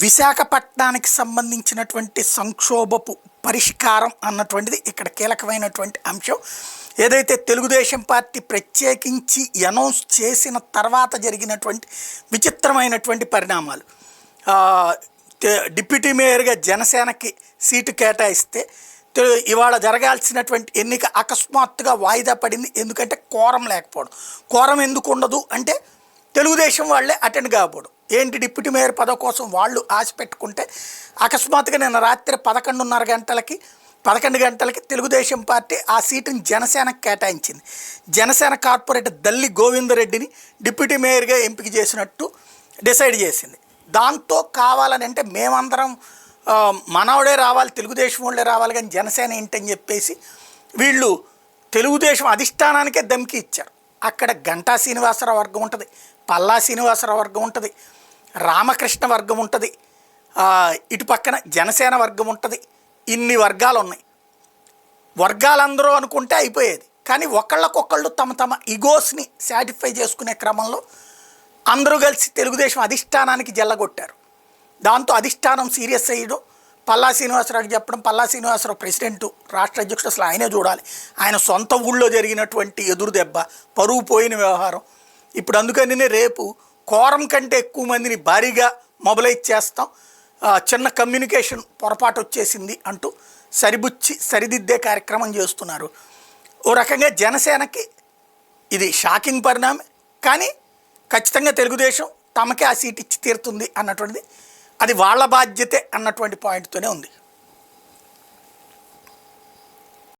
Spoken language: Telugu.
విశాఖపట్నానికి సంబంధించినటువంటి సంక్షోభపు పరిష్కారం అన్నటువంటిది ఇక్కడ కీలకమైనటువంటి అంశం. ఏదైతే తెలుగుదేశం పార్టీ ప్రత్యేకించి అనౌన్స్ చేసిన తర్వాత జరిగినటువంటి విచిత్రమైనటువంటి పరిణామాలు, డిప్యూటీ మేయర్గా జనసేనకి సీటు కేటాయిస్తే ఇవాళ జరగాల్సినటువంటి ఎన్నిక అకస్మాత్తుగా వాయిదా పడింది. ఎందుకంటే కోరం లేకపోవడం. కోరం ఎందుకు ఉండదు అంటే తెలుగుదేశం వాళ్ళే అటెండ్ కాకపోవడం. ఏంటి, డిప్యూటీ మేయర్ పదవి కోసం వాళ్ళు ఆశ పెట్టుకుంటే అకస్మాత్తుగా నిన్న రాత్రి 11 గంటలకి తెలుగుదేశం పార్టీ ఆ సీటుని జనసేనకు కేటాయించింది. జనసేన కార్పొరేటర్ దల్లి గోవిందరెడ్డిని డిప్యూటీ మేయర్గా ఎంపిక చేసినట్టు డిసైడ్ చేసింది. దాంతో కావాలని అంటే మేమందరం మనవడే రావాలి, తెలుగుదేశం వాళ్ళే రావాలి, కానీ జనసేన ఏంటని చెప్పేసి వీళ్ళు తెలుగుదేశం అధిష్టానానికే దమ్కి ఇచ్చారు. అక్కడ గంటా శ్రీనివాసరావు వర్గం ఉంటుంది, పల్లా శ్రీనివాసరావు వర్గం ఉంటుంది, రామకృష్ణ వర్గం ఉంటుంది, ఇటు పక్కన జనసేన వర్గం ఉంటుంది. ఇన్ని వర్గాలు ఉన్నాయి. వర్గాలందరూ అనుకుంటే అయిపోయేది. కానీ ఒకళ్ళకొకళ్ళు తమ తమ ఈగోస్ని సాటిస్ఫై చేసుకునే క్రమంలో అందరూ కలిసి తెలుగుదేశం అధిష్టానానికి జల్లగొట్టారు. దాంతో అధిష్టానం సీరియస్ అయ్యడం, పల్లా శ్రీనివాసరావుకి చెప్పడం. పల్లా శ్రీనివాసరావు ప్రెసిడెంట్, రాష్ట్ర అధ్యక్షుడు, అసలు ఆయనే చూడాలి. ఆయన సొంత ఊళ్ళో జరిగినటువంటి ఎదురు దెబ్బ, పరువు పోయిన వ్యవహారం. ఇప్పుడు అందుకని రేపు కోరం కంటే ఎక్కువ మందిని భారీగా మొబలైజ్ చేస్తాం, చిన్న కమ్యూనికేషన్ పొరపాటు వచ్చేసింది అంటూ సరిదిద్దే కార్యక్రమం చేస్తున్నారు. ఓ రకంగా జనసేనకి ఇది షాకింగ్ పరిణామం. కానీ ఖచ్చితంగా తెలుగుదేశం తమకే ఆ సీట్ ఇచ్చి తీరుతుంది అన్నటువంటిది, అది వాళ్ళ బాధ్యతే అన్నటువంటి పాయింట్తోనే ఉంది.